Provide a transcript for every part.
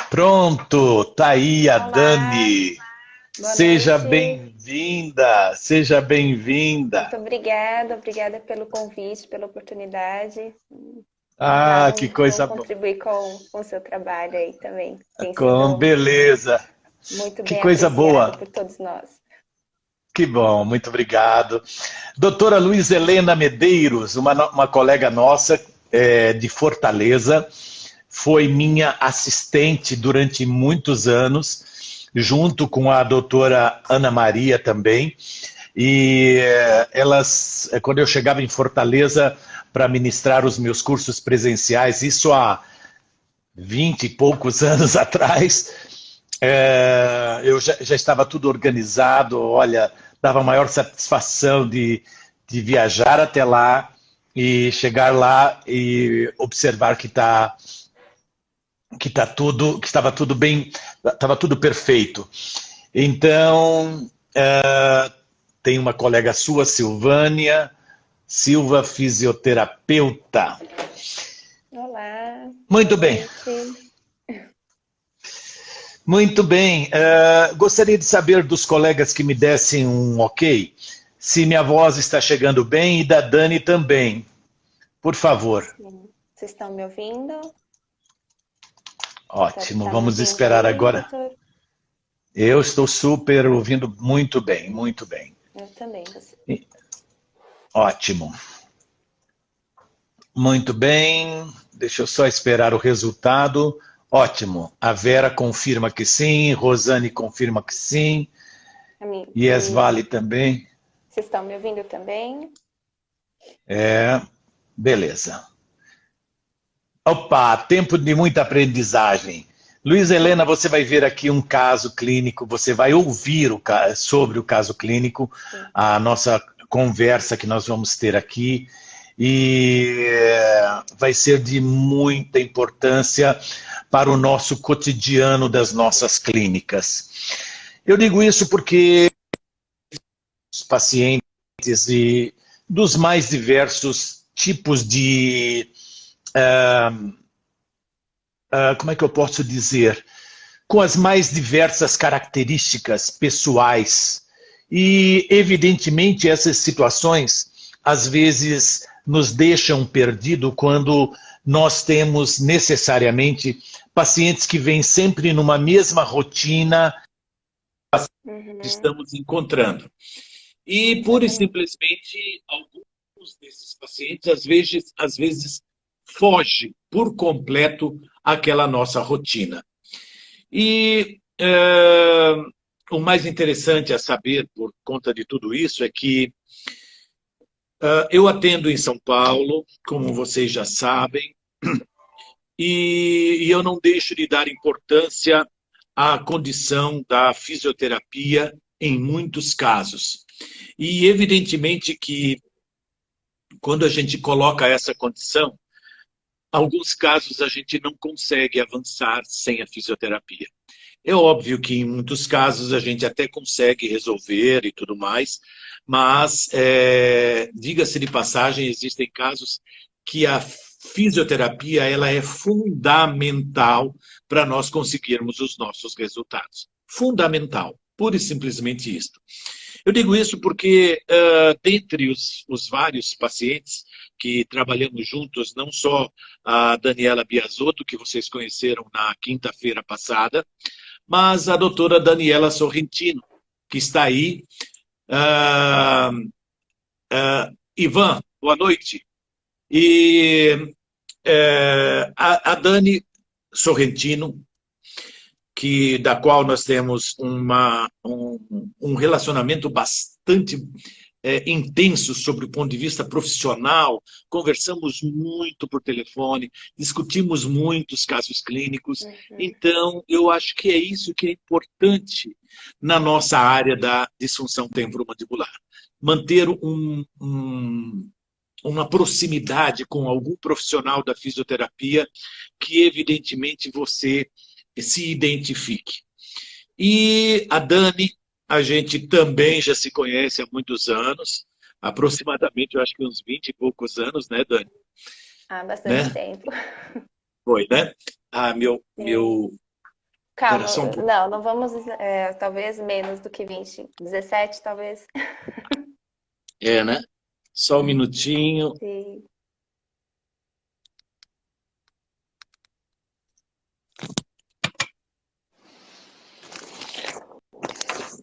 Pronto, tá aí a Olá, Dani. boa Seja noite. bem-vinda, seja bem-vinda. Muito obrigada, obrigada pelo convite, pela oportunidade. Ah, que Vamos coisa boa. contribuir com o seu trabalho aí também. Tem sido Beleza. muito Que bem coisa apreciado boa. por todos nós. Que bom, muito obrigado. Doutora Luiz Helena Medeiros, uma colega nossa de Fortaleza, foi minha assistente durante muitos anos, junto com a doutora Ana Maria também. E quando eu chegava em Fortaleza para ministrar os meus cursos presenciais, isso há 20 e poucos anos atrás, eu já estava tudo organizado. Olha, dava maior satisfação de viajar até lá e chegar lá e observar que estava tudo bem, estava tudo perfeito. Então, tem uma colega sua, Silvânia Silva, fisioterapeuta. Olá, boa Muito bem, noite. muito bem. Gostaria de saber dos colegas que me dessem um ok, se minha voz está chegando bem e da Dani também, por favor. Sim. Vocês estão me ouvindo? Ótimo, Tá me vamos ouvindo esperar aí, agora. doutor? Eu estou super ouvindo muito bem, muito bem. Eu também, você. Ótimo, muito bem. Deixa eu só esperar o resultado. Ótimo. A Vera confirma que sim, Rosane confirma que sim, Yes E Vale também. vocês estão me ouvindo também? Beleza. Opa, tempo de muita aprendizagem. Luiz Helena, você vai ver aqui um caso clínico, você vai ouvir sobre o caso clínico, Sim. a nossa conversa que nós vamos ter aqui, e vai ser de muita importância para o nosso cotidiano das nossas clínicas. Eu digo isso porque os pacientes dos mais diversos tipos de como é que eu posso dizer, com as mais diversas características pessoais. E, evidentemente, essas situações, às vezes, nos deixam perdidos quando nós temos necessariamente pacientes que vêm sempre numa mesma rotina que Uhum, estamos encontrando. E, pura e exatamente. simplesmente, alguns desses pacientes, às vezes foge por completo aquela nossa rotina. E o mais interessante a saber, por conta de tudo isso, é que eu atendo em São Paulo, como vocês já sabem, e eu não deixo de dar importância à condição da fisioterapia em muitos casos. E evidentemente que quando a gente coloca essa condição, alguns casos a gente não consegue avançar sem a fisioterapia. É óbvio que em muitos casos a gente até consegue resolver e tudo mais, mas, diga-se de passagem, existem casos que a fisioterapia ela é fundamental para nós conseguirmos os nossos resultados. Fundamental, pura e simplesmente isso. Eu digo isso porque, dentre os vários pacientes que trabalhamos juntos, não só a Daniela Biasotto, que vocês conheceram na quinta-feira passada, mas a doutora Daniela Sorrentino, que está aí. Ah, Ivan, boa noite. E a Dani Sorrentino, da qual nós temos um relacionamento bastante intenso sobre o ponto de vista profissional, conversamos muito por telefone, discutimos muitos casos clínicos. Uhum. Então, eu acho que é isso que é importante na nossa área da disfunção temporomandibular. Manter uma proximidade com algum profissional da fisioterapia que, evidentemente, você se identifique. E a Dani, a gente também já se conhece há muitos anos, aproximadamente, eu acho que uns 20 e poucos anos, né, Dani? Há bastante Né? tempo. Foi, né? Ah, Sim. Era Calma, só um pouco. não vamos, talvez menos do que 20, 17 talvez. É, né? Só um minutinho. Sim.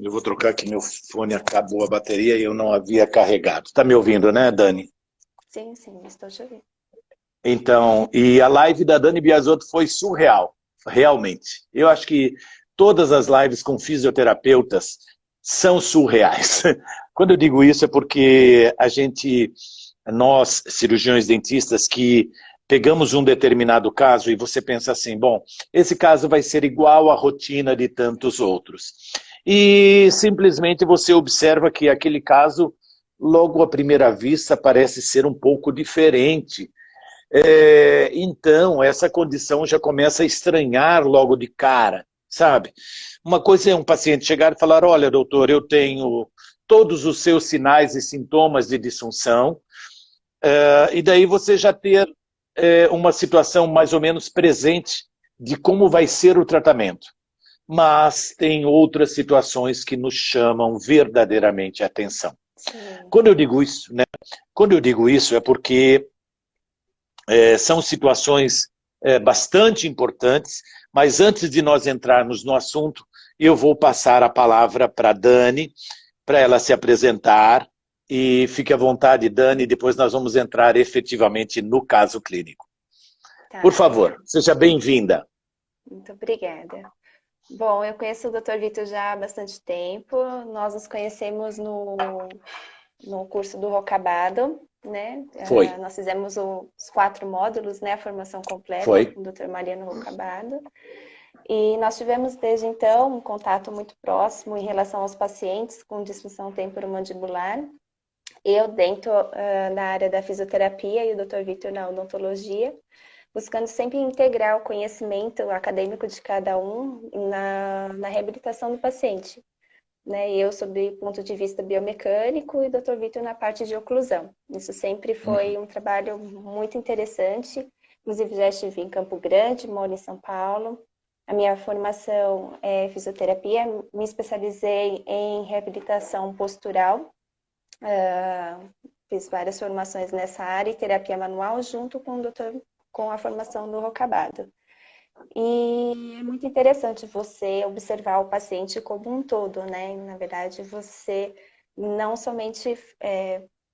Eu vou trocar aqui, meu fone acabou a bateria e eu não havia carregado. Está me ouvindo, né, Dani? Sim, sim, estou te ouvindo. Então, e a live da Dani Biasotto foi surreal, realmente. Eu acho que todas as lives com fisioterapeutas são surreais. Quando eu digo isso é porque nós, cirurgiões dentistas, que pegamos um determinado caso e você pensa assim, bom, esse caso vai ser igual à rotina de tantos outros. E simplesmente você observa que aquele caso, logo à primeira vista, parece ser um pouco diferente. Então, essa condição já começa a estranhar logo de cara, sabe? Uma coisa é um paciente chegar e falar, olha, doutor, eu tenho todos os seus sinais e sintomas de disfunção, e daí você já ter uma situação mais ou menos presente de como vai ser o tratamento. Mas tem outras situações que nos chamam verdadeiramente a atenção. Sim. Quando eu digo isso, né? Quando eu digo isso é porque são situações bastante importantes, mas antes de nós entrarmos no assunto, eu vou passar a palavra para a Dani, para ela se apresentar, e fique à vontade, Dani, depois nós vamos entrar efetivamente no caso clínico. Por Tá, favor, seja bem-vinda. muito obrigada. Bom, eu conheço o Dr. Vitor já há bastante tempo. Nós nos conhecemos no curso do Rocabado, né? Foi, Nós fizemos os 4 módulos, né? A formação completa foi. com o Dr. Mariano Rocabado. E nós tivemos desde então um contato muito próximo em relação aos pacientes com disfunção temporomandibular. Eu dentro da área da fisioterapia e o Dr. Vitor na odontologia, buscando sempre integrar o conhecimento acadêmico de cada um na reabilitação do paciente. Né? Eu sob o ponto de vista biomecânico e o Dr. Vitor na parte de oclusão. Isso sempre foi um trabalho muito interessante. Inclusive, já estive em Campo Grande, moro em São Paulo. A minha formação é fisioterapia, me especializei em reabilitação postural. Fiz várias formações nessa área e terapia manual junto com a formação do Rocabado. E é muito interessante você observar o paciente como um todo, né? Na verdade, você não somente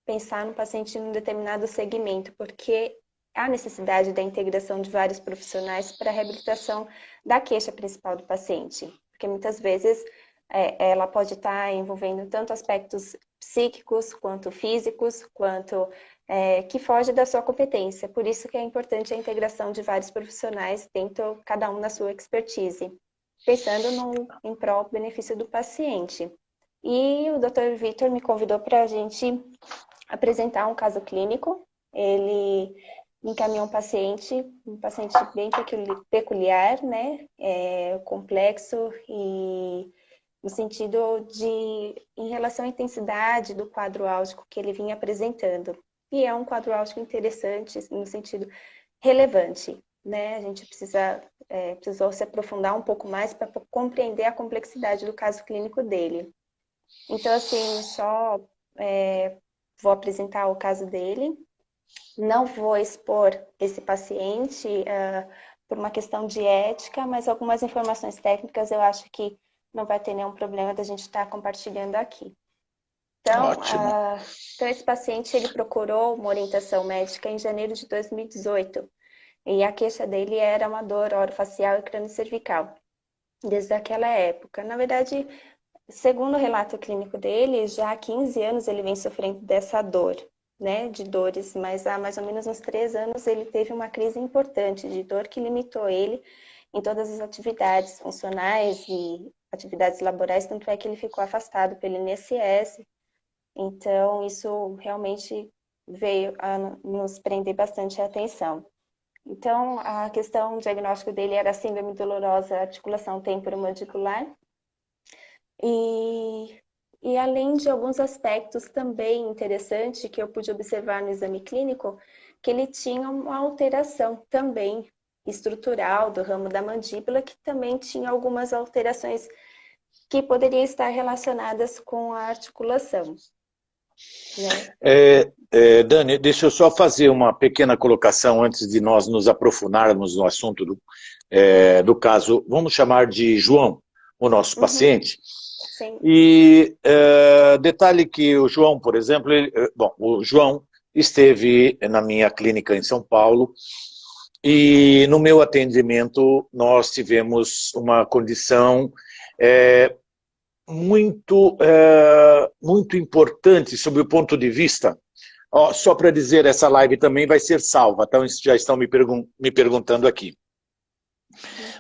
pensar no paciente em um determinado segmento, porque há necessidade da integração de vários profissionais para a reabilitação da queixa principal do paciente. Porque muitas vezes ela pode estar envolvendo tanto aspectos psíquicos, quanto físicos, quanto que foge da sua competência. Por isso que é importante a integração de vários profissionais dentro, cada um na sua expertise, pensando em prol benefício do paciente. E o Dr. Vitor me convidou para a gente apresentar um caso clínico. Ele me encaminhou um paciente bem peculiar, né? Complexo e no sentido em relação à intensidade do quadro álgico que ele vinha apresentando. E é um quadro álgico interessante, no sentido relevante, né? A gente precisou se aprofundar um pouco mais para compreender a complexidade do caso clínico dele. Então, assim, só vou apresentar o caso dele. Não vou expor esse paciente por uma questão de ética, mas algumas informações técnicas eu acho que não vai ter nenhum problema da gente estar compartilhando aqui. Então, Ótimo. então, esse paciente ele procurou uma orientação médica em janeiro de 2018 e a queixa dele era uma dor orofacial e crâniocervical. Desde aquela época. Na verdade, segundo o relato clínico dele, já há 15 anos ele vem sofrendo dessa dor, né, de dores, mas há mais ou menos uns 3 anos ele teve uma crise importante de dor que limitou ele em todas as atividades funcionais e atividades laborais, tanto é que ele ficou afastado pelo INSS. Então, isso realmente veio a nos prender bastante a atenção. Então, a questão o diagnóstico dele era síndrome dolorosa articulação temporomandibular, e, e além de alguns aspectos também interessantes que eu pude observar no exame clínico, que ele tinha uma alteração também estrutural do ramo da mandíbula, que também tinha algumas alterações que poderiam estar relacionadas com a articulação, né? Dani, deixa eu só fazer uma pequena colocação antes de nós nos aprofundarmos no assunto do caso, vamos chamar de João, o nosso paciente. Sim. E detalhe que o João, por exemplo, o João esteve na minha clínica em São Paulo e no meu atendimento nós tivemos uma condição muito importante sob o ponto de vista. Só para dizer, essa live também vai ser salva, então já estão me perguntando aqui.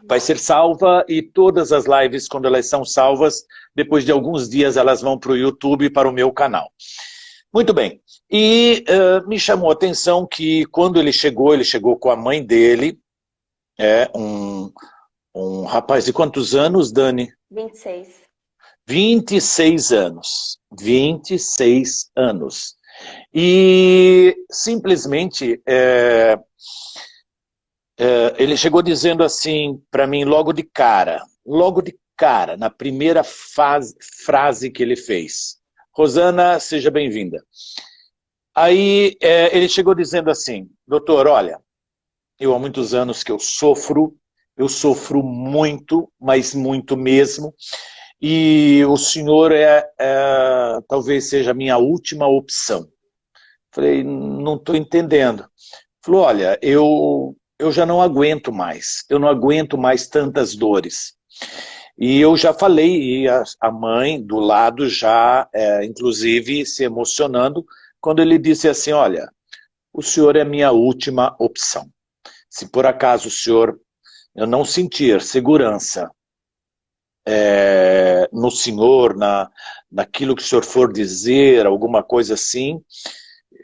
Vai ser salva e todas as lives, quando elas são salvas, depois de alguns dias elas vão para o YouTube e para o meu canal. Muito bem. E me chamou a atenção que quando ele chegou com a mãe dele, um rapaz de quantos anos, Dani? 26. 26 anos. 26 anos. E simplesmente ele chegou dizendo assim para mim logo de cara, na primeira frase que ele fez: Rosana, seja bem-vinda. Aí ele chegou dizendo assim: doutor, olha, eu há muitos anos que eu sofro muito, mas muito mesmo, e o senhor talvez seja a minha última opção. Falei, não estou entendendo. Falou, olha, eu já não aguento mais, eu não aguento mais tantas dores. E eu já falei, e a mãe do lado já, inclusive, se emocionando, quando ele disse assim, olha, o senhor é a minha última opção. Se por acaso o senhor, eu não sentir segurança no senhor, naquilo que o senhor for dizer, alguma coisa assim,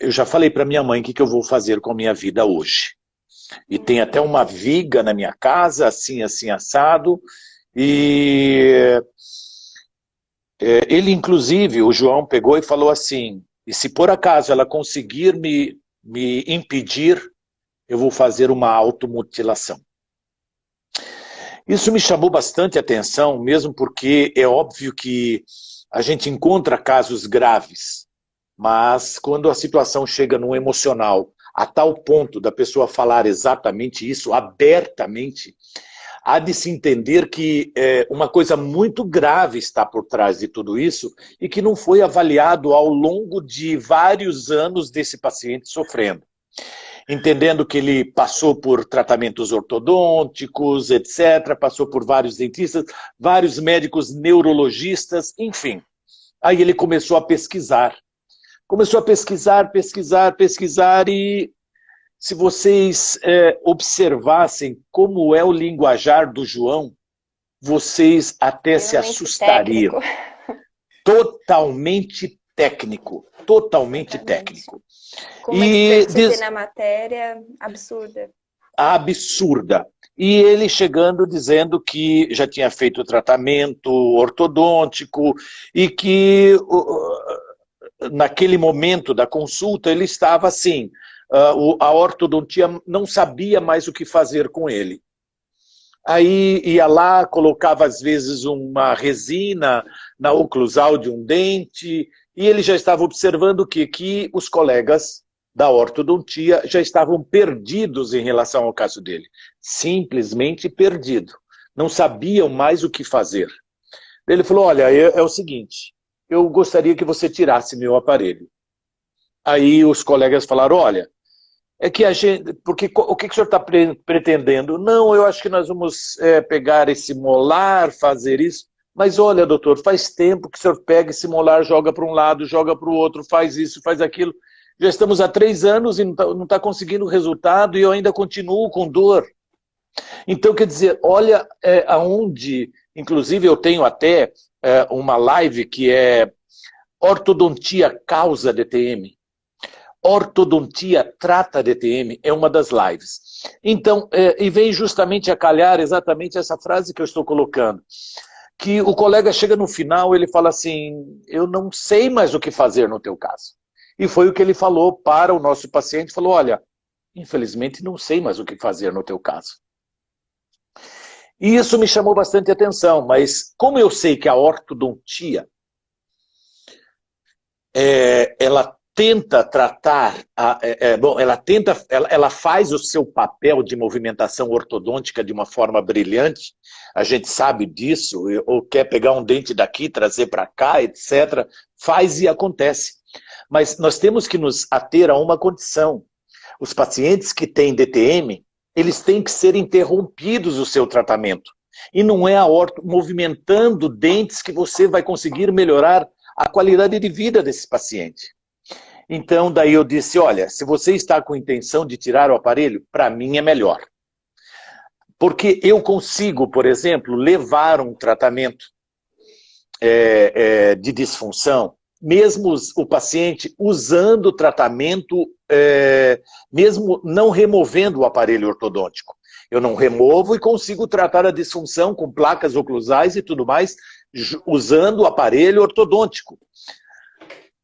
eu já falei para minha mãe o que eu vou fazer com a minha vida hoje. E tem até uma viga na minha casa, assim, assado. E ele, inclusive, o João pegou e falou assim, e se por acaso ela conseguir me impedir, eu vou fazer uma automutilação. Isso me chamou bastante atenção, mesmo porque é óbvio que a gente encontra casos graves, mas quando a situação chega no emocional, a tal ponto da pessoa falar exatamente isso, abertamente, há de se entender que uma coisa muito grave está por trás de tudo isso e que não foi avaliado ao longo de vários anos desse paciente sofrendo. Entendendo que ele passou por tratamentos ortodônticos, etc., passou por vários dentistas, vários médicos neurologistas, enfim. Aí ele começou a pesquisar. Começou a pesquisar e se vocês observassem como é o linguajar do João, vocês até se assustariam. Totalmente técnico. Totalmente técnico. Com uma expertise na matéria absurda. Absurda. E ele chegando dizendo que já tinha feito o tratamento ortodôntico e que naquele momento da consulta ele estava assim, a ortodontia não sabia mais o que fazer com ele. Aí ia lá, colocava às vezes uma resina na oclusal de um dente e ele já estava observando que os colegas da ortodontia já estavam perdidos em relação ao caso dele. Simplesmente perdido. Não sabiam mais o que fazer. Ele falou, olha, é o seguinte, eu gostaria que você tirasse meu aparelho. Aí os colegas falaram, olha, é que a gente, porque o que o senhor está pretendendo? Não, eu acho que nós vamos pegar esse molar, fazer isso. Mas olha, doutor, faz tempo que o senhor pega esse molar, joga para um lado, joga para o outro, faz isso, faz aquilo. Já estamos há 3 anos e não está conseguindo resultado e eu ainda continuo com dor. Então, quer dizer, olha aonde, inclusive eu tenho até uma live que é Ortodontia causa DTM. Ortodontia trata DTM, é uma das lives. Então, e vem justamente a calhar exatamente essa frase que eu estou colocando. Que o colega chega no final, ele fala assim, eu não sei mais o que fazer no teu caso. E foi o que ele falou para o nosso paciente, falou, olha, infelizmente não sei mais o que fazer no teu caso. E isso me chamou bastante atenção, mas como eu sei que a ortodontia, ela tenta tratar, ela faz o seu papel de movimentação ortodôntica de uma forma brilhante, a gente sabe disso, ou quer pegar um dente daqui, trazer para cá, etc., faz e acontece. Mas nós temos que nos ater a uma condição. Os pacientes que têm DTM, eles têm que ser interrompidos o seu tratamento. E não é a movimentando dentes que você vai conseguir melhorar a qualidade de vida desse paciente. Então, daí eu disse, olha, se você está com intenção de tirar o aparelho, para mim é melhor. Porque eu consigo, por exemplo, levar um tratamento de disfunção, mesmo o paciente usando o tratamento, mesmo não removendo o aparelho ortodôntico. Eu não removo e consigo tratar a disfunção com placas oclusais e tudo mais, usando o aparelho ortodôntico.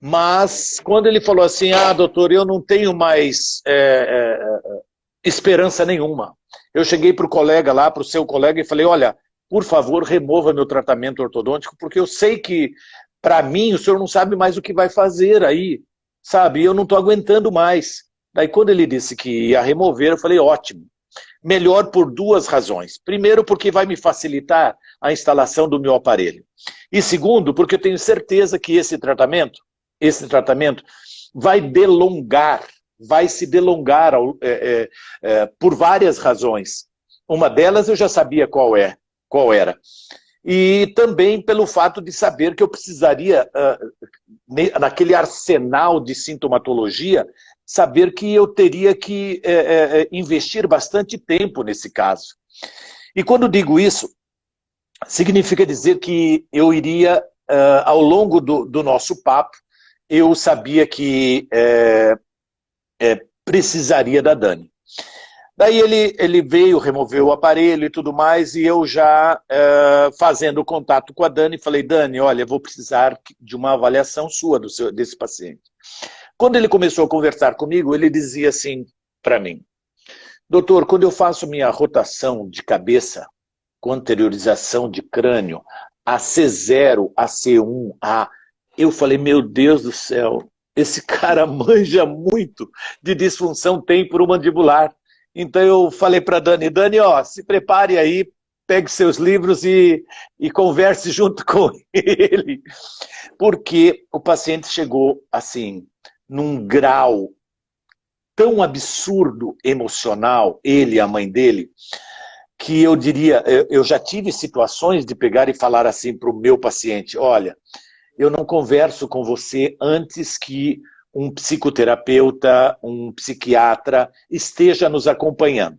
Mas quando ele falou assim, doutor, eu não tenho mais esperança nenhuma. Eu cheguei para o colega lá, para o seu colega, e falei, olha, por favor, remova meu tratamento ortodôntico, porque eu sei que, para mim, o senhor não sabe mais o que vai fazer aí, sabe? Eu não estou aguentando mais. Daí quando ele disse que ia remover, eu falei, ótimo. Melhor por duas razões. Primeiro, porque vai me facilitar a instalação do meu aparelho. E segundo, porque eu tenho certeza que esse tratamento vai se delongar por várias razões. Uma delas eu já sabia qual era. E também pelo fato de saber que eu precisaria, naquele arsenal de sintomatologia, saber que eu teria que investir bastante tempo nesse caso. E quando digo isso, significa dizer que eu iria, ao longo do nosso papo, eu sabia que precisaria da Dani. Daí ele veio, removeu o aparelho e tudo mais, e eu já fazendo contato com a Dani, falei, Dani, olha, eu vou precisar de uma avaliação sua desse paciente. Quando ele começou a conversar comigo, ele dizia assim para mim, doutor, quando eu faço minha rotação de cabeça, com anteriorização de crânio, a C0, a C1, eu falei, meu Deus do céu, esse cara manja muito de disfunção temporomandibular. Então eu falei para Dani, se prepare aí, pegue seus livros e converse junto com ele. Porque o paciente chegou, assim, num grau tão absurdo emocional, ele e a mãe dele, que eu diria, eu já tive situações de pegar e falar assim para o meu paciente, olha, eu não converso com você antes que um psicoterapeuta, um psiquiatra esteja nos acompanhando.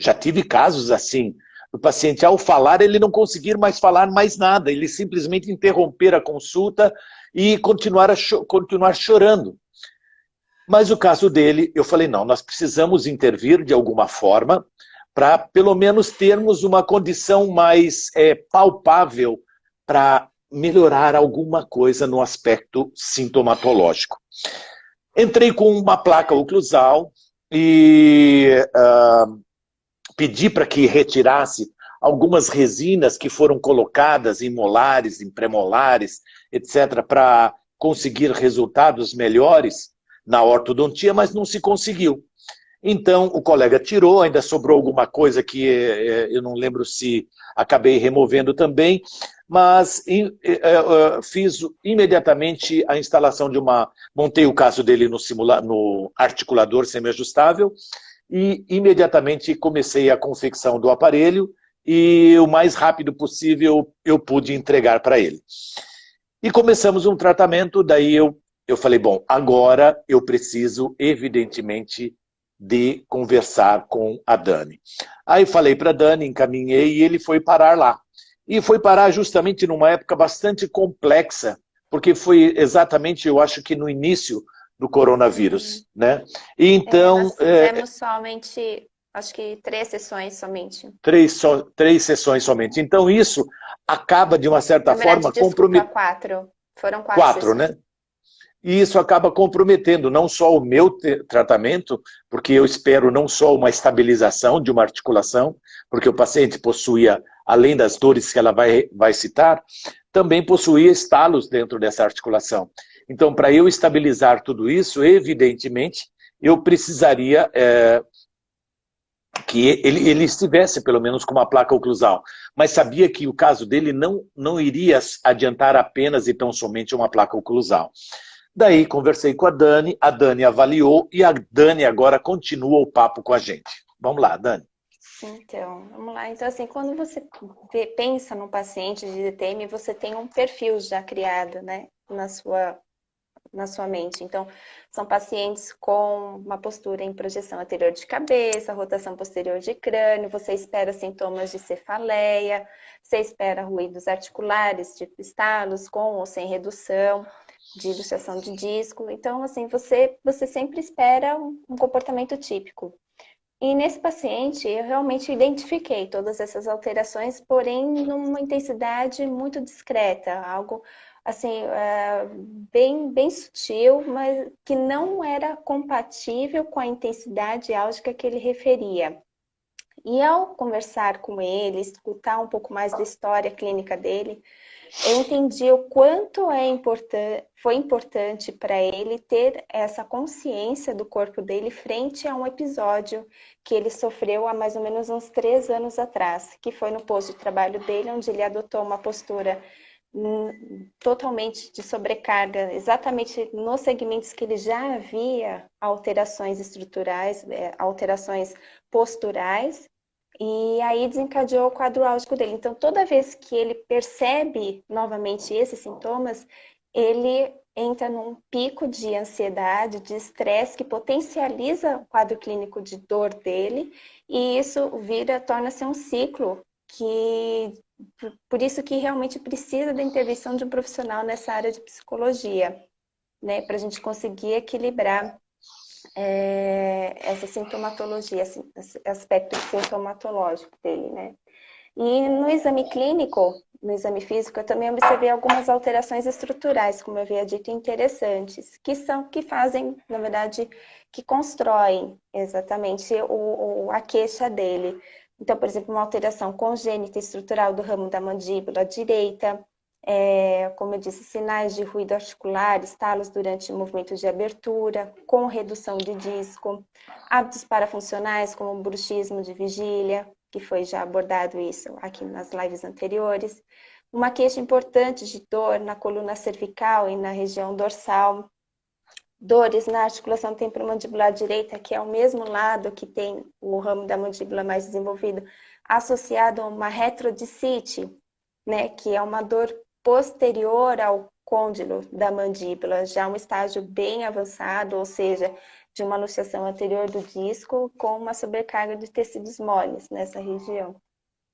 Já tive casos assim, o paciente ao falar, ele não conseguir mais falar mais nada, ele simplesmente interromper a consulta e continuar chorando. Mas o caso dele, eu falei, não, nós precisamos intervir de alguma forma para pelo menos termos uma condição mais palpável para melhorar alguma coisa no aspecto sintomatológico. Entrei com uma placa oclusal e pedi para que retirasse algumas resinas que foram colocadas em molares, em premolares, etc., para conseguir resultados melhores na ortodontia, mas não se conseguiu. Então, o colega tirou, ainda sobrou alguma coisa que eu não lembro se acabei removendo também, mas fiz imediatamente a instalação de montei o caso dele no articulador semiajustável e imediatamente comecei a confecção do aparelho e o mais rápido possível eu pude entregar para ele. E começamos um tratamento, daí eu falei, bom, agora eu preciso, evidentemente, de conversar com a Dani. Aí falei para a Dani, encaminhei e ele foi parar lá. E foi parar justamente numa época bastante complexa, porque foi exatamente, eu acho que no início do coronavírus, né? E então... nós fizemos somente, acho que 3 sessões somente. 3 sessões somente. Então isso acaba, de uma certa forma, comprometendo... 4. Foram 4 4, sessões. né? e isso acaba comprometendo não só o meu tratamento, porque eu espero não só uma estabilização de uma articulação, porque o paciente possuía, além das dores que ela vai citar, também possuía estalos dentro dessa articulação. Então, para eu estabilizar tudo isso, evidentemente, eu precisaria que ele estivesse pelo menos com uma placa oclusal, mas sabia que o caso dele não iria adiantar apenas e tão somente uma placa oclusal. Daí conversei com a Dani avaliou e a Dani agora continua o papo com a gente. Vamos lá, Dani. Então, vamos lá. Então, assim, quando você pensa no paciente de DTM, você tem um perfil já criado, né, na sua mente. Então, são pacientes com uma postura em projeção anterior de cabeça, rotação posterior de crânio, você espera sintomas de cefaleia, você espera ruídos articulares, tipo estalos, com ou sem redução, de luxação de disco. Então, assim, você sempre espera um comportamento típico. E nesse paciente, eu realmente identifiquei todas essas alterações, porém numa intensidade muito discreta, algo assim, bem sutil, mas que não era compatível com a intensidade álgica que ele referia. E ao conversar com ele, escutar um pouco mais da história clínica dele, eu entendi o quanto foi importante para ele ter essa consciência do corpo dele frente a um episódio que ele sofreu há mais ou menos uns 3 anos atrás, que foi no posto de trabalho dele, onde ele adotou uma postura totalmente de sobrecarga, exatamente nos segmentos que ele já havia alterações estruturais, alterações posturais, e aí desencadeou o quadro álgico dele. Então, toda vez que ele percebe novamente esses sintomas, ele entra num pico de ansiedade, de estresse, que potencializa o quadro clínico de dor dele, e isso torna-se um ciclo que, por isso que realmente precisa da intervenção de um profissional nessa área de psicologia, né, para a gente conseguir equilibrar essa sintomatologia, esse aspecto sintomatológico dele, né? E no exame clínico, no exame físico, eu também observei algumas alterações estruturais, como eu havia dito, interessantes, que fazem, na verdade, que constroem exatamente a queixa dele. Então, por exemplo, uma alteração congênita estrutural do ramo da mandíbula direita, como eu disse, sinais de ruído articular, estalos durante movimentos de abertura, com redução de disco, hábitos parafuncionais, como bruxismo de vigília, que foi já abordado isso aqui nas lives anteriores, uma queixa importante de dor na coluna cervical e na região dorsal, dores na articulação temporomandibular direita, que é o mesmo lado que tem o ramo da mandíbula mais desenvolvido, associado a uma retrodicite, né, que é uma dor posterior ao côndilo da mandíbula, já um estágio bem avançado, ou seja, de uma luxação anterior do disco com uma sobrecarga de tecidos moles nessa região.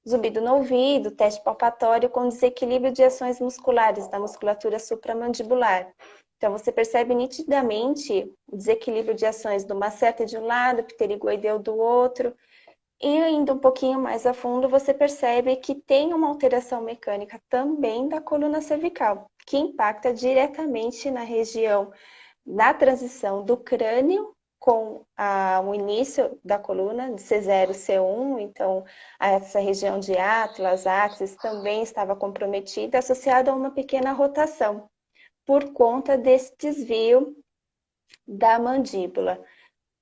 Zumbido no ouvido, teste palpatório com desequilíbrio de ações musculares da musculatura supramandibular. Então, você percebe nitidamente o desequilíbrio de ações do maceta de um lado, pterigoideu do outro, e indo um pouquinho mais a fundo, você percebe que tem uma alteração mecânica também da coluna cervical, que impacta diretamente na região da transição do crânio com o início da coluna, de C0 e C1, então essa região de atlas, axis, também estava comprometida, associada a uma pequena rotação, por conta desse desvio da mandíbula.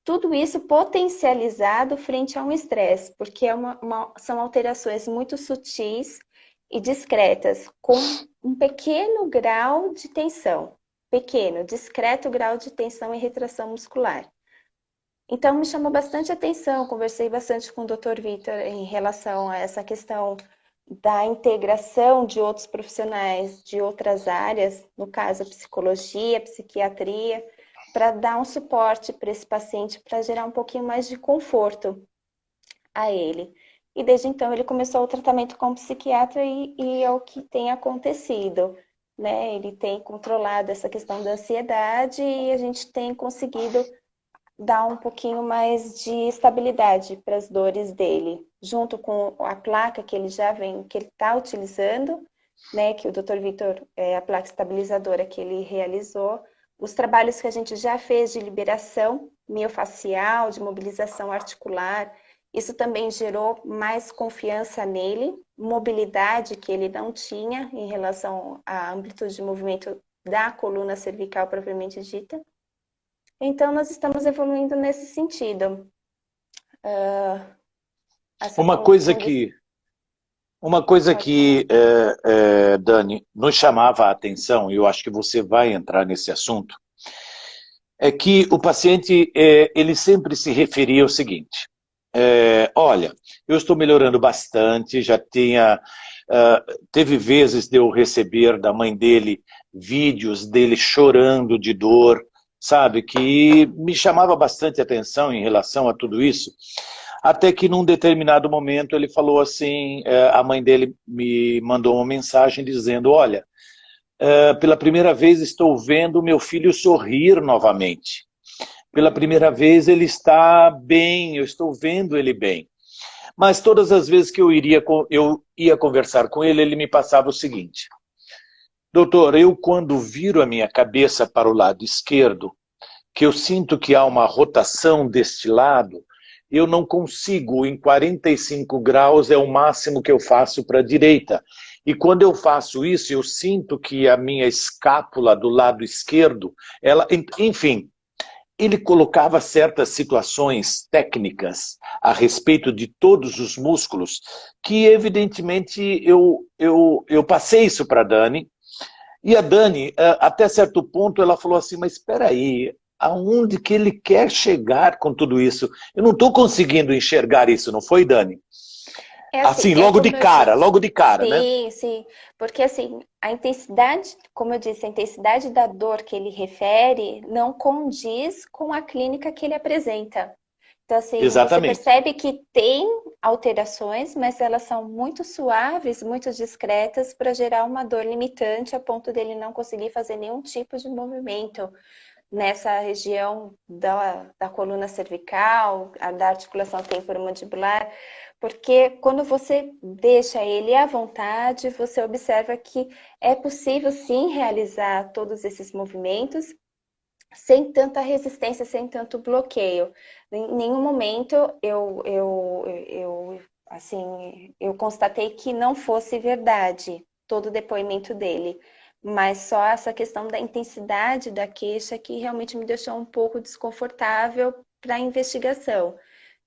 Tudo isso potencializado frente a um estresse, porque são alterações muito sutis e discretas, com um pequeno grau de tensão. Pequeno, discreto grau de tensão e retração muscular. Então, me chamou bastante atenção, conversei bastante com o Dr. Vitor em relação a essa questão da integração de outros profissionais de outras áreas, no caso, psicologia, psiquiatria, para dar um suporte para esse paciente, para gerar um pouquinho mais de conforto a ele. E desde então ele começou o tratamento com o psiquiatra e é o que tem acontecido, né? Ele tem controlado essa questão da ansiedade e a gente tem conseguido dar um pouquinho mais de estabilidade para as dores dele, junto com a placa que ele já vem, que ele está utilizando, né, que o Dr. Vitor, a placa estabilizadora que ele realizou, os trabalhos que a gente já fez de liberação miofacial, de mobilização articular, isso também gerou mais confiança nele, mobilidade que ele não tinha em relação à amplitude de movimento da coluna cervical propriamente dita. Então, nós estamos evoluindo nesse sentido. Essa Uma coisa condição. que, uma coisa Pode falar. que Dani, nos chamava a atenção, e eu acho que você vai entrar nesse assunto, é que o paciente ele sempre se referia ao seguinte: olha, eu estou melhorando bastante, já teve vezes de eu receber da mãe dele vídeos dele chorando de dor, sabe, que me chamava bastante atenção em relação a tudo isso, até que num determinado momento ele falou assim, a mãe dele me mandou uma mensagem dizendo, olha, pela primeira vez estou vendo meu filho sorrir novamente. Pela primeira vez ele está bem, eu estou vendo ele bem. Mas todas as vezes que eu ia conversar com ele, ele me passava o seguinte: doutor, eu quando viro a minha cabeça para o lado esquerdo, que eu sinto que há uma rotação deste lado, eu não consigo, em 45 graus é o máximo que eu faço para a direita. E quando eu faço isso, eu sinto que a minha escápula do lado esquerdo, ela, enfim, ele colocava certas situações técnicas a respeito de todos os músculos que, evidentemente, eu passei isso para a Dani. E a Dani, até certo ponto, ela falou assim, mas espera aí, aonde que ele quer chegar com tudo isso? Eu não estou conseguindo enxergar isso, não foi, Dani? É assim, Assim, é como eu disse. logo de cara, né? Sim, sim. Porque assim, a intensidade, como eu disse, a intensidade da dor que ele refere não condiz com a clínica que ele apresenta. Então, assim, você Exatamente. percebe que tem alterações, mas elas são muito suaves, muito discretas para gerar uma dor limitante a ponto dele não conseguir fazer nenhum tipo de movimento nessa região da coluna cervical, da articulação temporomandibular, porque quando você deixa ele à vontade, você observa que é possível sim realizar todos esses movimentos sem tanta resistência, sem tanto bloqueio. Em nenhum momento eu constatei que não fosse verdade todo o depoimento dele, mas só essa questão da intensidade da queixa que realmente me deixou um pouco desconfortável para a investigação.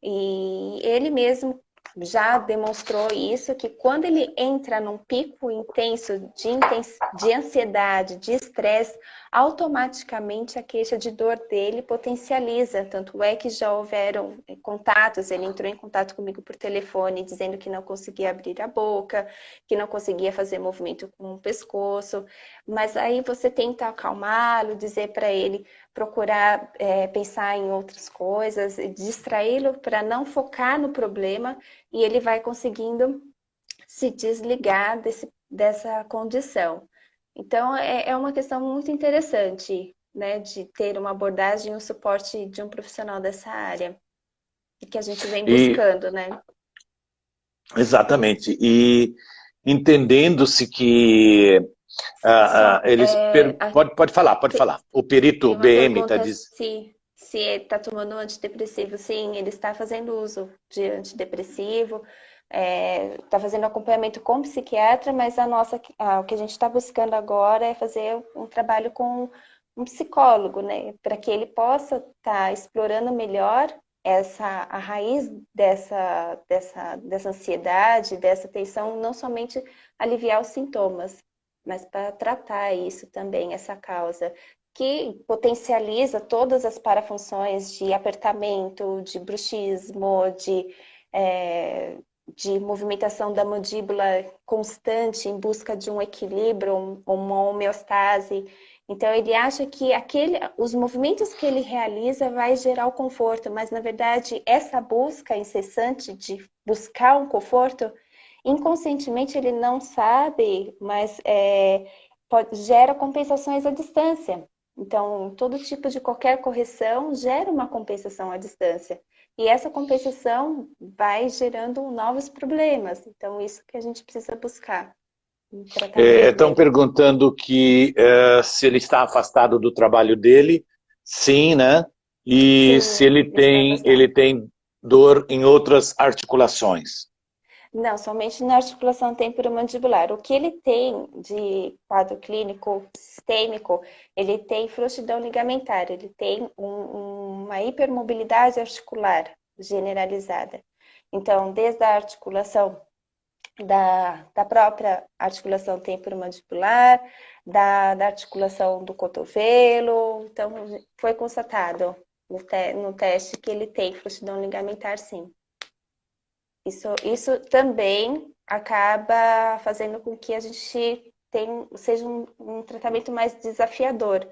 E ele mesmo já demonstrou isso, que quando ele entra num pico intenso de ansiedade, de estresse, automaticamente a queixa de dor dele potencializa. Tanto é que já houveram contatos, ele entrou em contato comigo por telefone, dizendo que não conseguia abrir a boca, que não conseguia fazer movimento com o pescoço. Mas aí você tenta acalmá-lo, dizer para ele procurar pensar em outras coisas, distraí-lo para não focar no problema, e ele vai conseguindo se desligar dessa condição. Então, é uma questão muito interessante, né, de ter uma abordagem e um suporte de um profissional dessa área, e que a gente vem E, buscando, né? exatamente. E entendendo-se que Só, pode falar. O perito tem uma BM está pergunta dizendo. se ele está tomando antidepressivo. Sim, ele está fazendo uso de antidepressivo, está fazendo acompanhamento com psiquiatra, mas o que a gente está buscando agora é fazer um trabalho com um psicólogo, né, para que ele possa estar explorando melhor a raiz dessa ansiedade, dessa tensão, não somente aliviar os sintomas, mas para tratar isso também, essa causa que potencializa todas as parafunções de apertamento, de bruxismo, de movimentação da mandíbula constante em busca de um equilíbrio, uma homeostase. Então ele acha que os movimentos que ele realiza vai gerar o conforto, mas na verdade essa busca incessante de buscar um conforto, inconscientemente ele não sabe, mas gera compensações à distância. Então, todo tipo de qualquer correção gera uma compensação à distância. E essa compensação vai gerando novos problemas. Então, isso que a gente precisa buscar. um tratamento Estão dele. perguntando que se ele está afastado do trabalho dele, sim, né? E se Sim, está ele afastado. tem dor em outras articulações. Não, somente na articulação temporomandibular. O que ele tem de quadro clínico sistêmico, ele tem frouxidão ligamentar, ele tem uma hipermobilidade articular generalizada. Então, desde a articulação da própria articulação temporomandibular, da articulação do cotovelo. Então, foi constatado no teste que ele tem frouxidão ligamentar, sim. Isso também acaba fazendo com que a gente seja um tratamento mais desafiador,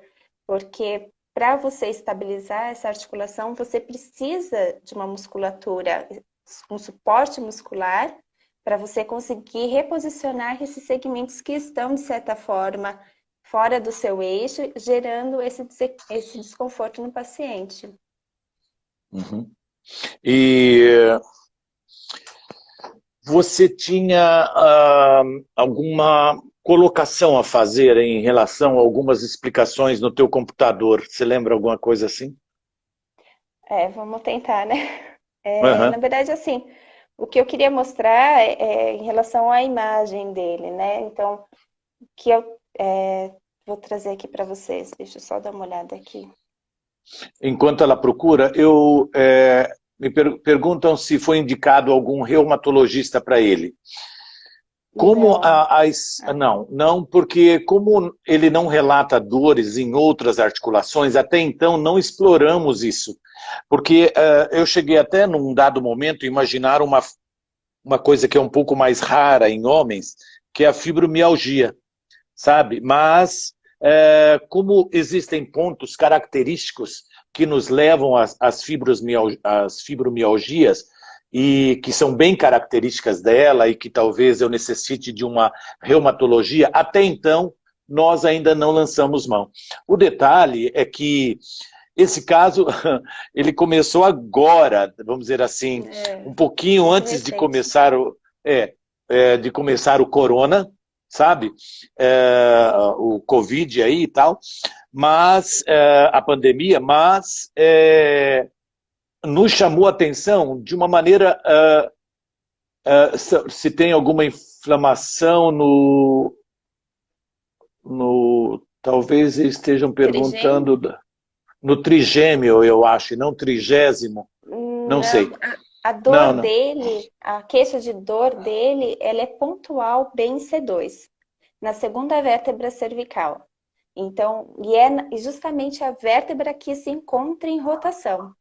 porque para você estabilizar essa articulação, você precisa de uma musculatura, um suporte muscular, para você conseguir reposicionar esses segmentos que estão, de certa forma, fora do seu eixo, gerando esse desconforto no paciente. Uhum. E você tinha alguma colocação a fazer em relação a algumas explicações no teu computador? Você lembra alguma coisa assim? Vamos tentar, né? Na Aham. verdade, assim, o que eu queria mostrar é em relação à imagem dele, né? Então, o que eu vou trazer aqui para vocês. Deixa eu só dar uma olhada aqui. Enquanto ela procura, perguntam se foi indicado algum reumatologista para ele. Como Não. Ah, não, porque como ele não relata dores em outras articulações, até então não exploramos isso. Porque eu cheguei até num dado momento a imaginar uma coisa que é um pouco mais rara em homens, que é a fibromialgia, sabe? Mas como existem pontos característicos que nos levam às fibromialgias e que são bem características dela e que talvez eu necessite de uma reumatologia, até então nós ainda não lançamos mão. O detalhe é que esse caso, ele começou agora, vamos dizer assim, é um pouquinho muito antes recente. é, de começar o corona, sabe? O Covid aí e tal, mas a pandemia, mas nos chamou a atenção de uma maneira se tem alguma inflamação no talvez estejam Trigêmeo? perguntando no trigêmeo, eu acho, e não trigésimo, não Não, sei. a Não, dor não. dele, a queixa de dor dele, ela é pontual bem em C2, na segunda vértebra cervical. Então, e justamente a vértebra que se encontra em rotação.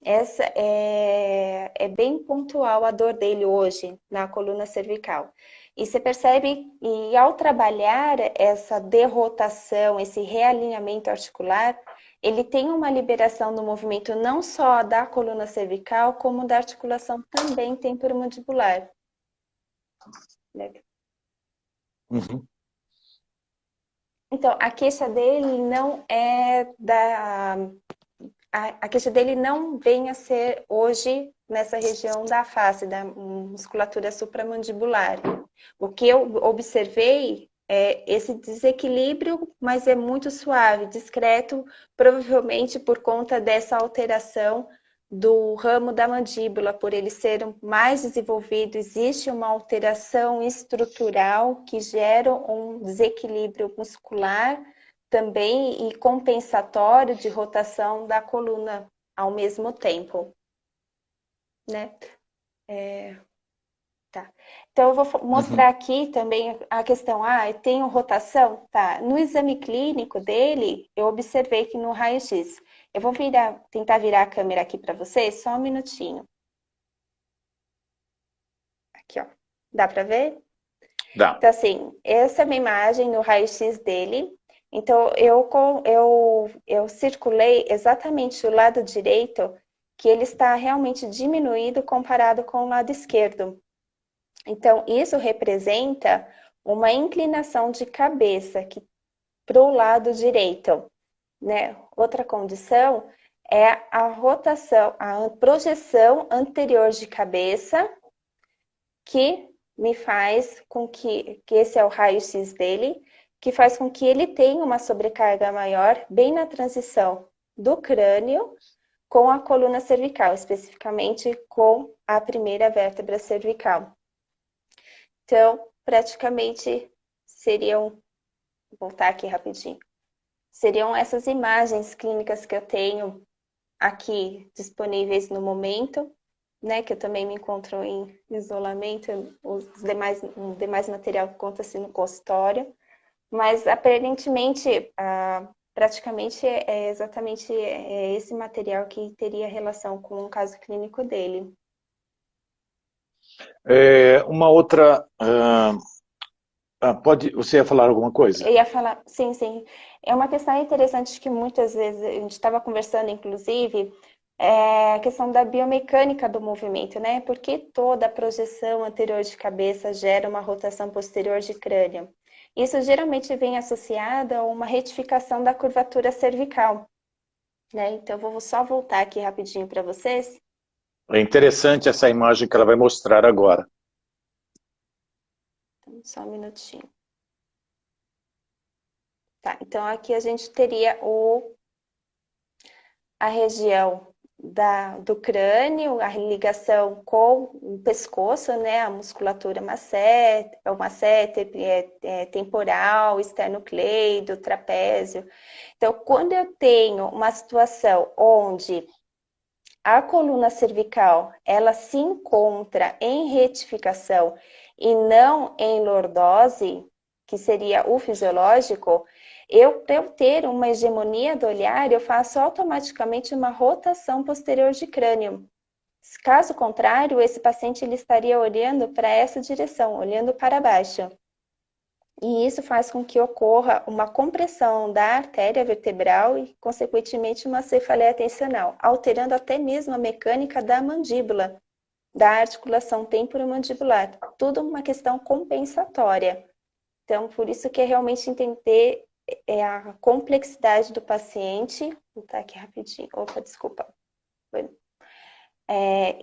Essa é bem pontual a dor dele hoje na coluna cervical. E você percebe, e ao trabalhar essa derrotação, esse realinhamento articular, ele tem uma liberação do movimento não só da coluna cervical, como da articulação também temporomandibular, né? Uhum. Então, a queixa dele não é da a queixa dele não vem a ser hoje nessa região da face, da musculatura supramandibular. O que eu observei é esse desequilíbrio, mas é muito suave, discreto, provavelmente por conta dessa alteração do ramo da mandíbula, por ele ser mais desenvolvido, existe uma alteração estrutural que gera um desequilíbrio muscular também e compensatório de rotação da coluna ao mesmo tempo, né? Tá. Então eu vou mostrar Uhum. aqui também a questão, tem rotação? Tá. No exame clínico dele, eu observei que no raio-x, eu vou tentar virar a câmera aqui para vocês, só um minutinho. Aqui, ó. Dá para ver? Dá. Então, assim, essa é uma imagem no raio-x dele. Então, eu circulei exatamente o lado direito, que ele está realmente diminuído comparado com o lado esquerdo. Então, isso representa uma inclinação de cabeça para o lado direito, né? Outra condição é a rotação, a projeção anterior de cabeça que me faz com que esse é o raio-x dele, que faz com que ele tenha uma sobrecarga maior bem na transição do crânio com a coluna cervical, especificamente com a primeira vértebra cervical. Então, praticamente seriam, vou voltar aqui rapidinho, seriam essas imagens clínicas que eu tenho aqui disponíveis no momento, né, que eu também me encontro em isolamento, os demais material conta-se no consultório, mas aparentemente, praticamente é exatamente esse material que teria relação com o caso clínico dele. Uma outra... você ia falar alguma coisa? Eu ia falar, sim, sim. É uma questão interessante que muitas vezes a gente estava conversando, inclusive, a questão da biomecânica do movimento, né? Porque toda a projeção anterior de cabeça gera uma rotação posterior de crânio. Isso geralmente vem associado a uma retificação da curvatura cervical, né? Então, vou só voltar aqui rapidinho para vocês. É interessante essa imagem que ela vai mostrar agora. Então, só um minutinho. Tá, então aqui a gente teria a região do crânio, a ligação com o pescoço, né? A musculatura masséter, temporal, esternocleido, trapézio. Então, quando eu tenho uma situação onde a coluna cervical ela se encontra em retificação e não em lordose, que seria o fisiológico, para eu ter uma hegemonia do olhar, eu faço automaticamente uma rotação posterior de crânio. Caso contrário, esse paciente ele estaria olhando para essa direção, olhando para baixo. E isso faz com que ocorra uma compressão da artéria vertebral e, consequentemente, uma cefaleia tensional, alterando até mesmo a mecânica da mandíbula, da articulação temporomandibular. Tudo uma questão compensatória. Então, por isso que é realmente entender a complexidade do paciente. Vou botar aqui rapidinho. Opa, desculpa.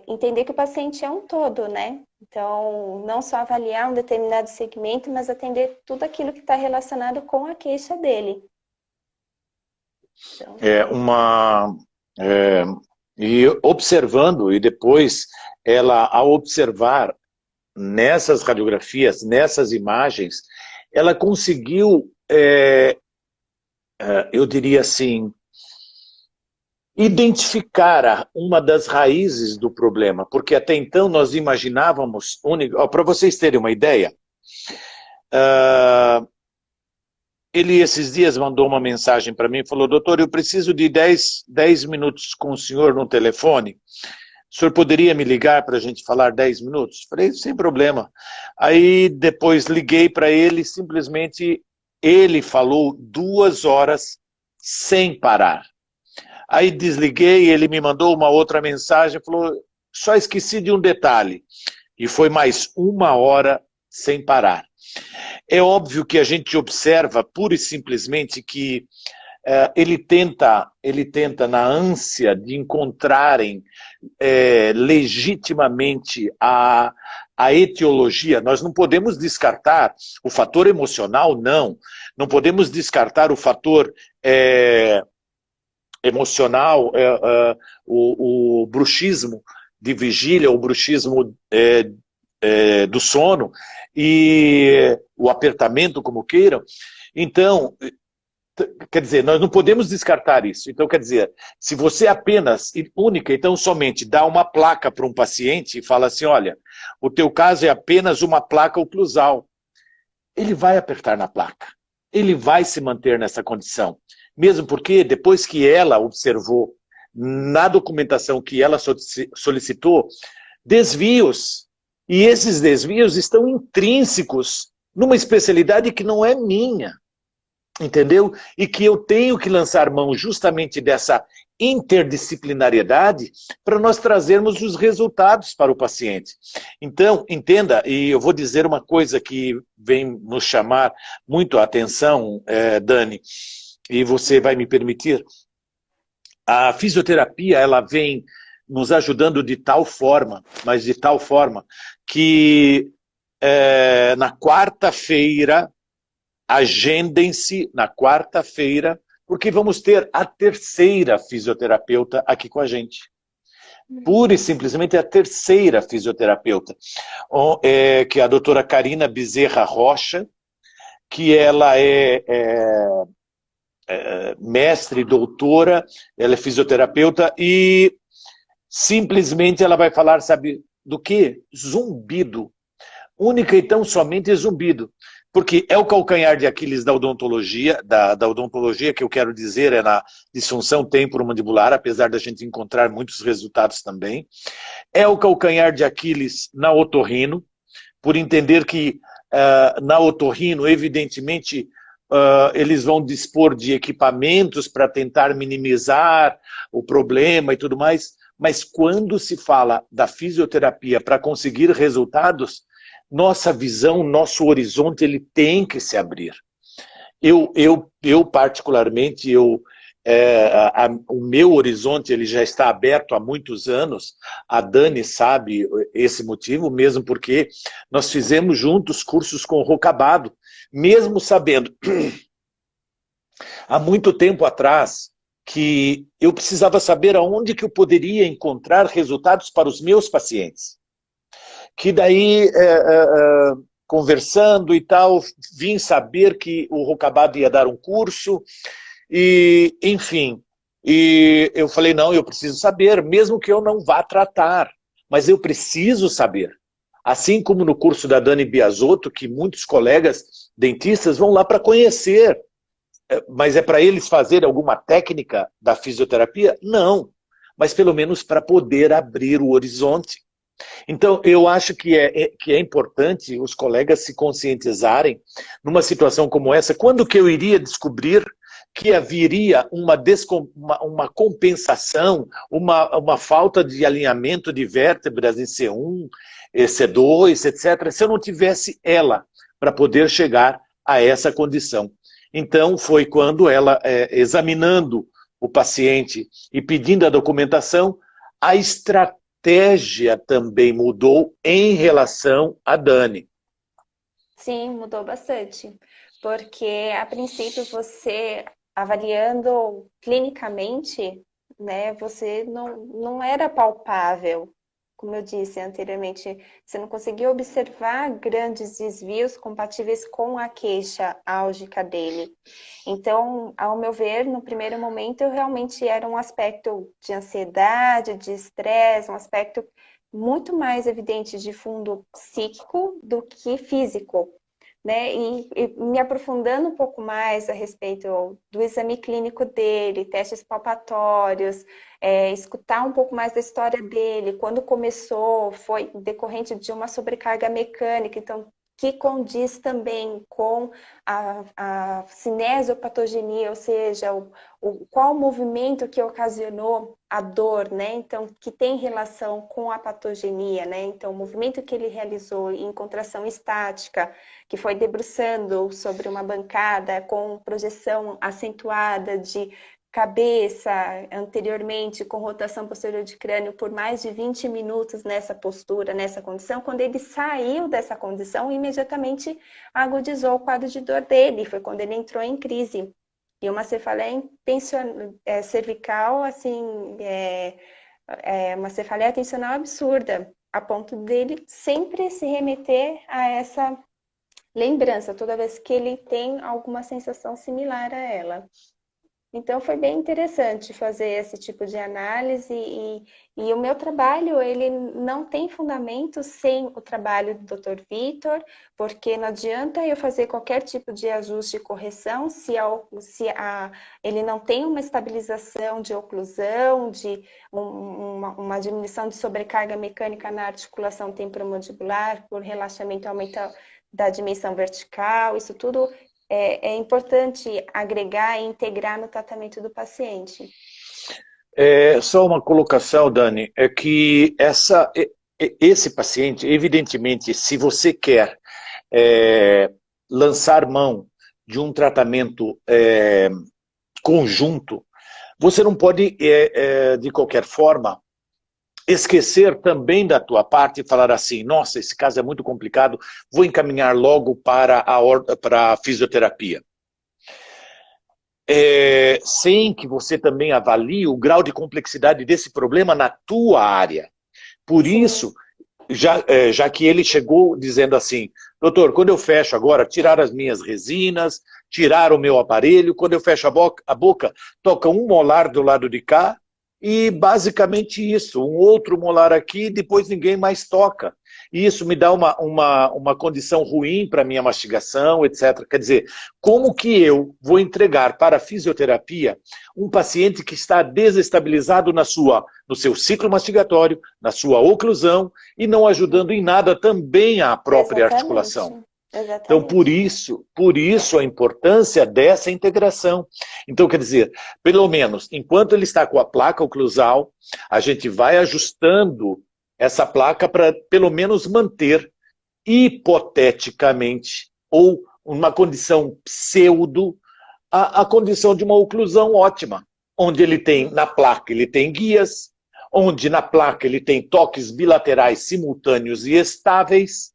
Entender que o paciente é um todo, né? Então, não só avaliar um determinado segmento, mas atender tudo aquilo que está relacionado com a queixa dele. Então... E observando, e depois ela, ao observar nessas radiografias, nessas imagens, ela conseguiu, eu diria assim, identificar uma das raízes do problema, porque até então nós imaginávamos, para vocês terem uma ideia, ele esses dias mandou uma mensagem para mim e falou: doutor, eu preciso de 10 minutos com o senhor no telefone, o senhor poderia me ligar para a gente falar 10 minutos? Falei, sem problema. Aí depois liguei para ele, simplesmente ele falou 2 horas sem parar. Aí desliguei, ele me mandou uma outra mensagem, falou, só esqueci de um detalhe. E foi mais 1 hora sem parar. É óbvio que a gente observa, pura e simplesmente, que ele tenta, na ânsia de encontrarem legitimamente a etiologia. Nós não podemos descartar o fator emocional, não podemos descartar o fator emocional, o bruxismo de vigília, o bruxismo do sono, e o apertamento, como queiram. Então, quer dizer, nós não podemos descartar isso. Então, quer dizer, se você apenas, única, então somente dá uma placa para um paciente e fala assim, olha, o teu caso é apenas uma placa oclusal, ele vai apertar na placa, ele vai se manter nessa condição. Mesmo porque, depois que ela observou na documentação que ela solicitou, desvios, e esses desvios estão intrínsecos numa especialidade que não é minha. Entendeu? E que eu tenho que lançar mão justamente dessa interdisciplinariedade para nós trazermos os resultados para o paciente. Então, entenda, e eu vou dizer uma coisa que vem nos chamar muito a atenção, Dani, e você vai me permitir. A fisioterapia, ela vem nos ajudando de tal forma, mas de tal forma, que na quarta-feira, agendem-se na quarta-feira, porque vamos ter a terceira fisioterapeuta aqui com a gente. Pura e simplesmente a terceira fisioterapeuta, que é a doutora Karina Bezerra Rocha, que ela é mestre, doutora, ela é fisioterapeuta e simplesmente ela vai falar, sabe do quê? Zumbido. Única e tão somente zumbido. Porque é o calcanhar de Aquiles da odontologia, da odontologia, que eu quero dizer, é na disfunção temporomandibular, apesar da gente encontrar muitos resultados também. É o calcanhar de Aquiles na otorrino, por entender que na otorrino, evidentemente, eles vão dispor de equipamentos para tentar minimizar o problema e tudo mais, mas quando se fala da fisioterapia para conseguir resultados, nossa visão, nosso horizonte, ele tem que se abrir. Eu particularmente, o meu horizonte ele já está aberto há muitos anos. A Dani sabe esse motivo, mesmo porque nós fizemos juntos cursos com o Rocabado, mesmo sabendo, há muito tempo atrás, que eu precisava saber aonde que eu poderia encontrar resultados para os meus pacientes. Que daí, conversando e tal, vim saber que o Rocabado ia dar um curso, e enfim, e eu falei, não, eu preciso saber, mesmo que eu não vá tratar, mas eu preciso saber. Assim como no curso da Dani Biasotto, que muitos colegas dentistas vão lá para conhecer, mas é para eles fazerem alguma técnica da fisioterapia? Não, mas pelo menos para poder abrir o horizonte. Então, eu acho que é importante os colegas se conscientizarem numa situação como essa. Quando que eu iria descobrir que haveria uma compensação, uma falta de alinhamento de vértebras em C1, C2, etc., se eu não tivesse ela para poder chegar a essa condição. Então, foi quando ela, examinando o paciente e pedindo a documentação, a estratégia também mudou em relação a Dani. Sim, mudou bastante. Porque, a princípio, você avaliando clinicamente, né, você não era palpável. Como eu disse anteriormente, você não conseguia observar grandes desvios compatíveis com a queixa álgica dele. Então, ao meu ver, no primeiro momento, realmente era um aspecto de ansiedade, de estresse, um aspecto muito mais evidente de fundo psíquico do que físico, né? E me aprofundando um pouco mais a respeito do exame clínico dele, testes palpatórios, escutar um pouco mais da história dele, quando começou, foi decorrente de uma sobrecarga mecânica, então que condiz também com a cinesiopatogenia, ou seja, qual o movimento que ocasionou a dor, né? Então, que tem relação com a patogenia, né? Então, o movimento que ele realizou em contração estática, que foi debruçando sobre uma bancada com projeção acentuada de cabeça anteriormente com rotação posterior de crânio por mais de 20 minutos nessa postura, nessa condição, quando ele saiu dessa condição, imediatamente agudizou o quadro de dor dele, foi quando ele entrou em crise. E uma cefaleia cervical, assim, uma cefaleia tensional absurda, a ponto dele sempre se remeter a essa lembrança, toda vez que ele tem alguma sensação similar a ela. Então, foi bem interessante fazer esse tipo de análise e o meu trabalho, ele não tem fundamento sem o trabalho do Dr. Vitor, porque não adianta eu fazer qualquer tipo de ajuste e correção se ele não tem uma estabilização de oclusão, de uma diminuição de sobrecarga mecânica na articulação temporomandibular, por relaxamento e aumento da dimensão vertical, isso tudo é importante agregar e integrar no tratamento do paciente. Só uma colocação, Dani, é que esse paciente, evidentemente, se você quer lançar mão de um tratamento conjunto, você não pode, de qualquer forma, esquecer também da tua parte e falar assim, nossa, esse caso é muito complicado, vou encaminhar logo para a fisioterapia. Sem que você também avalie o grau de complexidade desse problema na tua área. Por isso, já que ele chegou dizendo assim, doutor, quando eu fecho agora, tirar as minhas resinas, tirar o meu aparelho, quando eu fecho a boca, toca um molar do lado de cá, e basicamente isso, um outro molar aqui, depois ninguém mais toca. E isso me dá uma condição ruim para a minha mastigação, etc. Quer dizer, como que eu vou entregar para a fisioterapia um paciente que está desestabilizado no seu ciclo mastigatório, na sua oclusão, e não ajudando em nada também a própria articulação? Exatamente. Então, por isso a importância dessa integração. Então, quer dizer, pelo menos, enquanto ele está com a placa oclusal, a gente vai ajustando essa placa para, pelo menos, manter, hipoteticamente, ou uma condição pseudo, a condição de uma oclusão ótima, onde ele tem, na placa, ele tem guias, onde na placa ele tem toques bilaterais simultâneos e estáveis.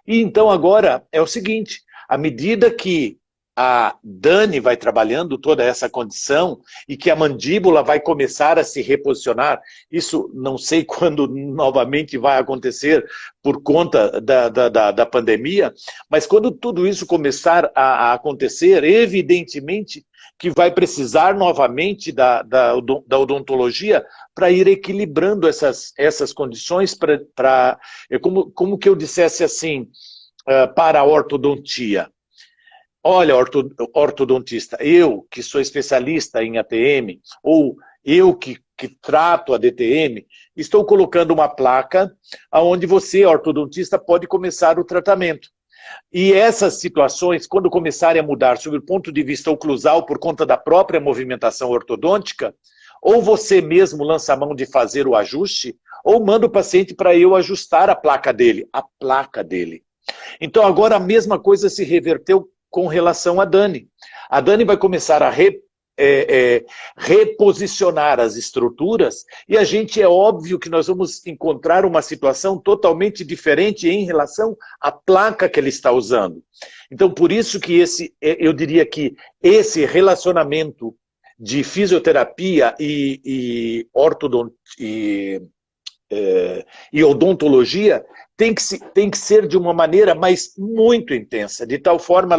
E então agora é o seguinte, à medida que a Dani vai trabalhando toda essa condição e que a mandíbula vai começar a se reposicionar, isso não sei quando novamente vai acontecer por conta da pandemia, mas quando tudo isso começar a acontecer, evidentemente que vai precisar novamente da odontologia para ir equilibrando essas condições, como que eu dissesse assim, para a ortodontia. Olha, ortodontista, eu que sou especialista em ATM, ou eu que trato a DTM, estou colocando uma placa onde você, ortodontista, pode começar o tratamento. E essas situações, quando começarem a mudar sob o ponto de vista oclusal por conta da própria movimentação ortodôntica, ou você mesmo lança a mão de fazer o ajuste, ou manda o paciente para eu ajustar a placa dele. Então agora a mesma coisa se reverteu com relação a Dani. A Dani vai começar a reposicionar as estruturas e a gente é óbvio que nós vamos encontrar uma situação totalmente diferente em relação à placa que ele está usando. Então por isso que eu diria que esse relacionamento de fisioterapia e odontologia tem que ser de uma maneira, mas muito intensa, de tal forma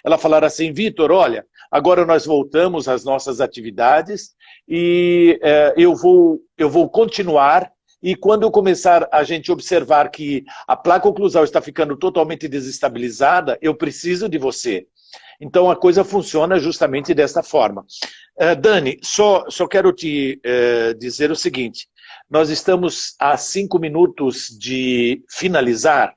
ela falar assim, Vitor, olha, agora nós voltamos às nossas atividades e eu vou continuar, e quando eu começar a gente observar que a placa oclusal está ficando totalmente desestabilizada, eu preciso de você. Então a coisa funciona justamente desta forma. Dani, só quero te dizer o seguinte, nós estamos a 5 minutos de finalizar,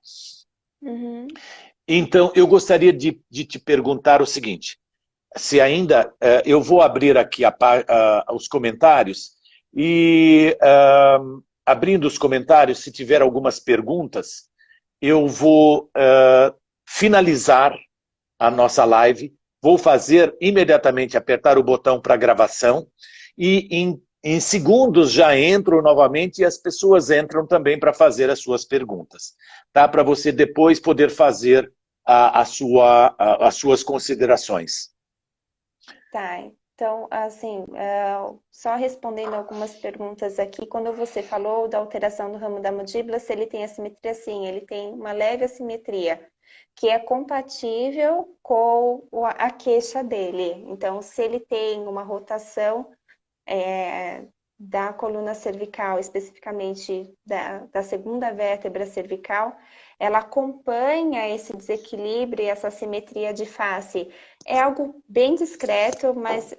Então eu gostaria de te perguntar o seguinte, se ainda, eu vou abrir aqui os comentários, e abrindo os comentários, se tiver algumas perguntas, eu vou finalizar a nossa live, vou fazer imediatamente, apertar o botão para gravação, e em segundos já entro novamente e as pessoas entram também para fazer as suas perguntas, tá? Para você depois poder fazer as suas considerações. Tá, então, assim, só respondendo algumas perguntas aqui, quando você falou da alteração do ramo da mandíbula, se ele tem assimetria, sim, ele tem uma leve assimetria, que é compatível com a queixa dele. Então, se ele tem uma rotação da coluna cervical, especificamente da segunda vértebra cervical, ela acompanha esse desequilíbrio e essa assimetria de face. É algo bem discreto, mas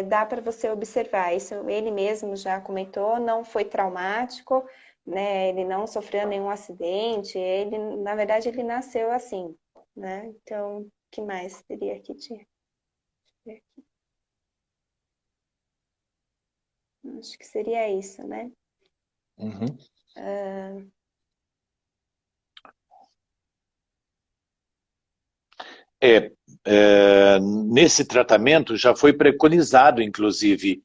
dá para você observar. Isso ele mesmo já comentou, não foi traumático, né? Ele não sofreu nenhum acidente, na verdade, ele nasceu assim, né? Então, o que mais teria que ter? Acho que seria isso, né? Uhum. Nesse tratamento já foi preconizado, inclusive,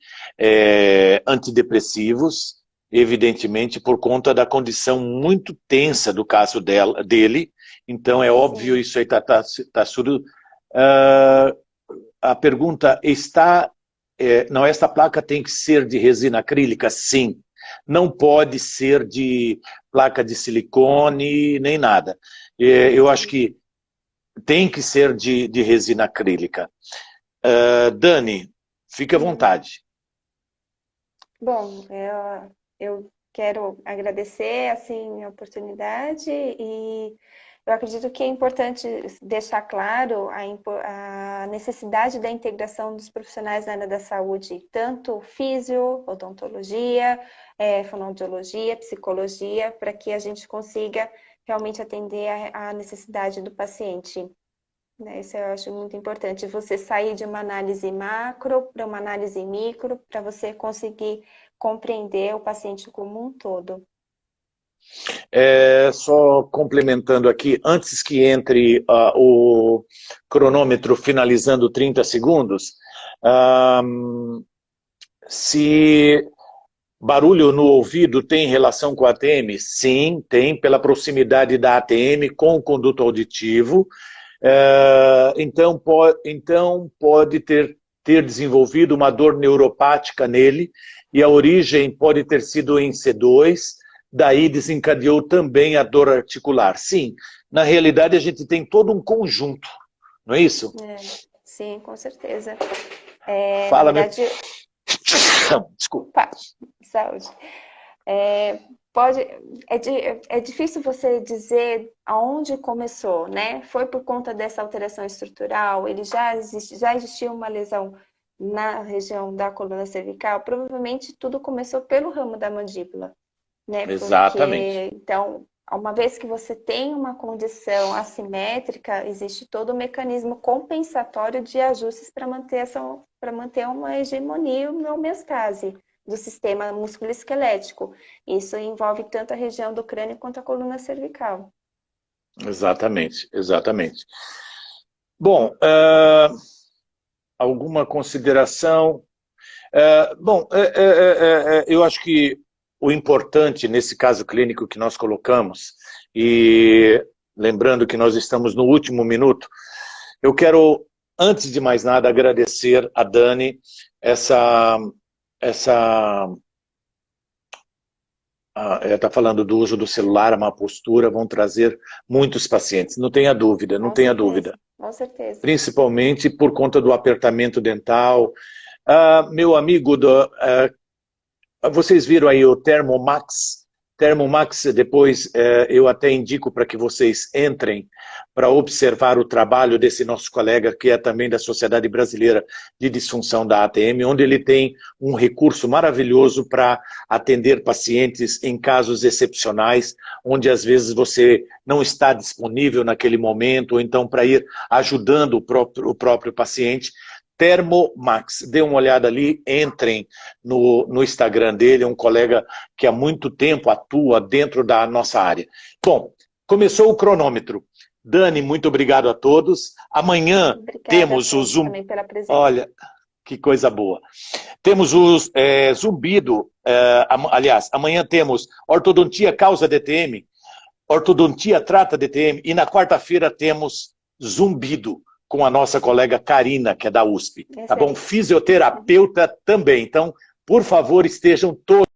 antidepressivos, evidentemente por conta da condição muito tensa do caso dele. Então é óbvio, isso aí tá tudo... a pergunta está... não, esta placa tem que ser de resina acrílica? Sim. Não pode ser de placa de silicone, nem nada. Eu acho que tem que ser de resina acrílica. Dani, fique à vontade. Bom, eu quero agradecer assim, a oportunidade e eu acredito que é importante deixar claro a necessidade da integração dos profissionais na área da saúde, tanto físio, odontologia, fonoaudiologia, psicologia, para que a gente consiga realmente atender a necessidade do paciente. Isso eu acho muito importante, você sair de uma análise macro para uma análise micro, para você conseguir compreender o paciente como um todo. Só complementando aqui, antes que entre o cronômetro finalizando 30 segundos, se barulho no ouvido tem relação com a ATM? Sim, tem, pela proximidade da ATM com o conduto auditivo. Então pode ter desenvolvido uma dor neuropática nele, e a origem pode ter sido em C2, daí desencadeou também a dor articular. Sim, na realidade a gente tem todo um conjunto, não é isso? Sim, com certeza. Fala, na verdade... Desculpa. Saúde. É difícil você dizer aonde começou, né? Foi por conta dessa alteração estrutural? Ele já existia uma lesão na região da coluna cervical? Provavelmente tudo começou pelo ramo da mandíbula, né? Exatamente. Então, uma vez que você tem uma condição assimétrica, existe todo o mecanismo compensatório de ajustes para manter uma hegemonia e uma homeostase do sistema musculoesquelético. Isso envolve tanto a região do crânio quanto a coluna cervical. Exatamente, exatamente. Bom, alguma consideração? Eu acho que o importante nesse caso clínico que nós colocamos, e lembrando que nós estamos no último minuto, eu quero, antes de mais nada, agradecer a Dani está falando do uso do celular, uma postura, vão trazer muitos pacientes, não tenha dúvida, não tenha dúvida. Com certeza. Principalmente por conta do apertamento dental. Meu amigo, vocês viram aí o Thermomax? Thermomax, depois eu até indico para que vocês entrem para observar o trabalho desse nosso colega, que é também da Sociedade Brasileira de Disfunção da ATM, onde ele tem um recurso maravilhoso para atender pacientes em casos excepcionais, onde às vezes você não está disponível naquele momento, ou então para ir ajudando o próprio paciente. Thermomax, dê uma olhada ali, entrem no Instagram dele, é um colega que há muito tempo atua dentro da nossa área. Bom, começou o cronômetro. Dani, muito obrigado a todos. Amanhã temos o Zoom. Olha, que coisa boa. Temos o zumbido, aliás, amanhã temos ortodontia causa DTM, ortodontia trata DTM, e na quarta-feira temos zumbido, com a nossa colega Karina, que é da USP, tá bom? Fisioterapeuta também. Então, por favor, estejam todos